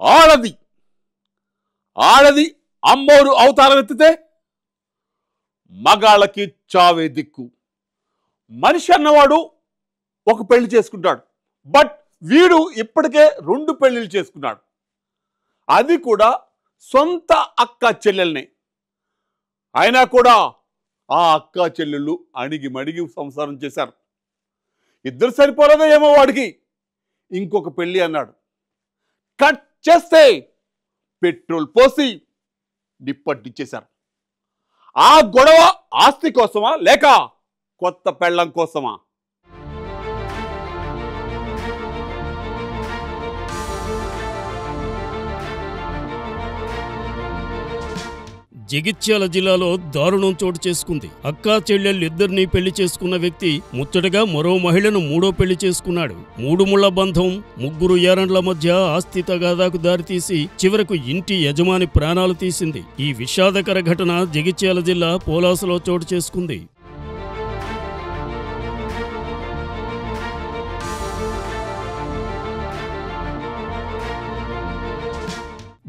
ఆడది ఆడది అమ్మోరు అవతారం ఎత్తితే మగాళ్ళకి చావే దిక్కు. మనిషి అన్నవాడు ఒక పెళ్లి చేసుకుంటాడు, బట్ వీడు ఇప్పటికే 2 పెళ్లిళ్ళు చేసుకున్నాడు. అది కూడా సొంత అక్క చెల్లెల్ని. అయినా కూడా ఆ అక్క చెల్లెళ్ళు అణిగి మడిగి సంసారం చేశారు. ఇద్దరు సరిపోలేదో ఏమో వాడికి ఇంకొక పెళ్లి అన్నాడు. కట్ చేస్తే పెట్రోల్ పోసి నిప్పట్టించేశారు. ఆ గొడవ ఆస్తి కోసమా లేక కొత్త పెళ్ళం కోసమా? జగిత్యాల జిల్లాలో దారుణం చోటు చేసుకుంది. అక్కా చెల్లెళ్ళిద్దరినీ పెళ్లి చేసుకున్న వ్యక్తి ముచ్చటగా మరో మహిళను 3వ పెళ్లి చేసుకున్నాడు. 3 ముళ్ల బంధం, 3 ఏరండ్ల మధ్య ఆస్తి తగాదాకు దారితీసి చివరకు ఇంటి యజమాని ప్రాణాలు తీసింది. ఈ విషాదకర ఘటన జగిత్యాల జిల్లా పోలాసులో చోటు చేసుకుంది.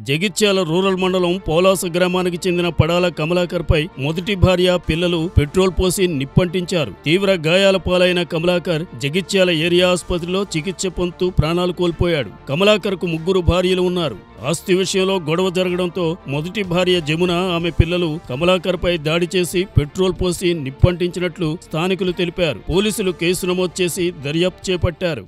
జగిత్యాల రూరల్ మండలం పోలాస గ్రామానికి చెందిన పడాల కమలాకర్పై మొదటి భార్య, పిల్లలు పెట్రోల్ పోసి నిప్పంటించారు. తీవ్ర గాయాల పాలైన కమలాకర్ జగిత్యాల ఏరియా ఆసుపత్రిలో చికిత్స పొందుతూ ప్రాణాలు కోల్పోయాడు. కమలాకర్కు 3 భార్యలు ఉన్నారు. ఆస్తి విషయంలో గొడవ జరగడంతో మొదటి భార్య జమున, ఆమె పిల్లలు కమలాకర్పై దాడి చేసి పెట్రోల్ పోసి నిప్పంటించినట్లు స్థానికులు తెలిపారు. పోలీసులు కేసు నమోదు చేసి దర్యాప్తు చేపట్టారు.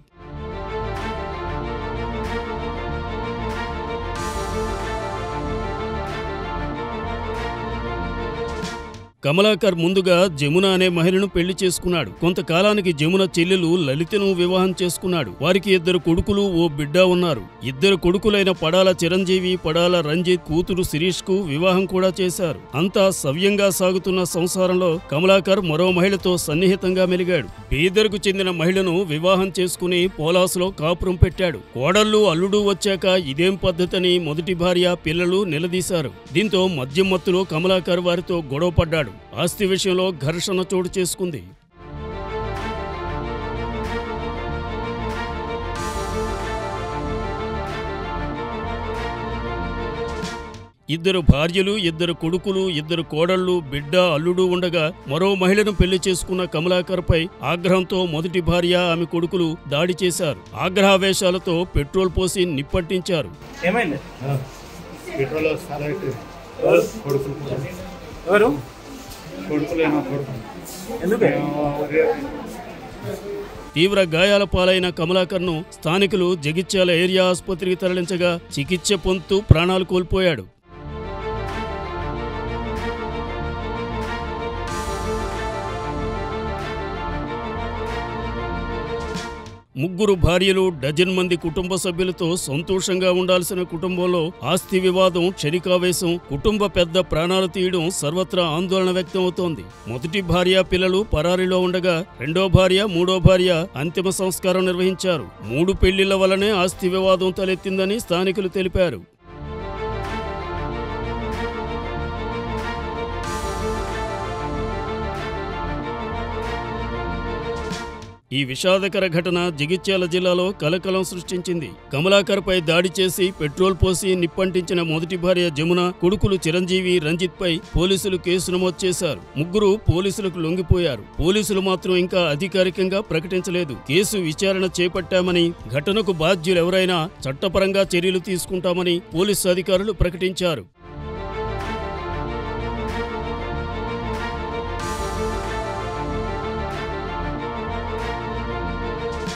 కమలాకర్ ముందుగా జమున అనే మహిళను పెళ్లి చేసుకున్నాడు. కొంతకాలానికి జమున చెల్లెలు లలితను వివాహం చేసుకున్నాడు. వారికి 2 కొడుకులు, ఓ బిడ్డ ఉన్నారు. 2 కొడుకులైన పడాల చిరంజీవి, పడాల రంజిత్ కూతురు శిరీష్ కు వివాహం కూడా చేశారు. అంతా సవ్యంగా సాగుతున్న సంసారంలో కమలాకర్ మరో మహిళతో సన్నిహితంగా మెలిగాడు. బీదర్కు చెందిన మహిళను వివాహం చేసుకుని పోలాసులో కాపురం పెట్టాడు. కోడళ్ళు, అల్లుడు వచ్చాక ఇదేం పద్ధతని మొదటి భార్య, పిల్లలు నిలదీశారు. దీంతో మద్యం మత్తులో కమలాకర్ వారితో గొడవపడ్డాడు. ఆస్తి విషయంలో ఘర్షణ చోటు చేసుకుంది. ఇద్దరు భార్యలు, 2 కొడుకులు, 2 కోడళ్లు, బిడ్డ, అల్లుడు ఉండగా మరో మహిళను పెళ్లి చేసుకున్న కమలాకర్పై ఆగ్రహంతో మొదటి భార్య, ఆమె కొడుకులు దాడి చేశారు. ఆగ్రహావేశాలతో పెట్రోల్ పోసి నిప్పట్టించారు. తీవ్ర గాయాల పాలైన కమలాకర్ను స్థానికులు జగిత్యాల ఏరియా ఆసుపత్రికి తరలించగా చికిత్స పొందుతూ ప్రాణాలు కోల్పోయాడు. ముగ్గురు భార్యలు, డజన్ మంది కుటుంబ సభ్యులతో సంతోషంగా ఉండాల్సిన కుటుంబంలో ఆస్తి వివాదం, క్షణికావేశం, కుటుంబ పెద్ద ప్రాణాలు తీయడం సర్వత్రా ఆందోళన వ్యక్తమవుతోంది. మొదటి భార్య, పిల్లలు పరారీలో ఉండగా 2వ భార్య, 3వ భార్య అంతిమ సంస్కారం నిర్వహించారు. 3 పెళ్లిళ్ల వల్లనే ఆస్తి వివాదం తలెత్తిందని స్థానికులు తెలిపారు. ఈ విషాదకర ఘటన జగిత్యాల జిల్లాలో కలకలం సృష్టించింది. కమలాకర్పై దాడి చేసి పెట్రోల్ పోసి నిప్పంటించిన మొదటి భార్య జమున, కొడుకులు చిరంజీవి, రంజిత్ పై పోలీసులు కేసు నమోదు చేశారు. 3 పోలీసులకు లొంగిపోయారు. పోలీసులు మాత్రం ఇంకా అధికారికంగా ప్రకటించలేదు. కేసు విచారణ చేపట్టామని, ఘటనకు బాధ్యులెవరైనా చట్టపరంగా చర్యలు తీసుకుంటామని పోలీసు అధికారులు ప్రకటించారు.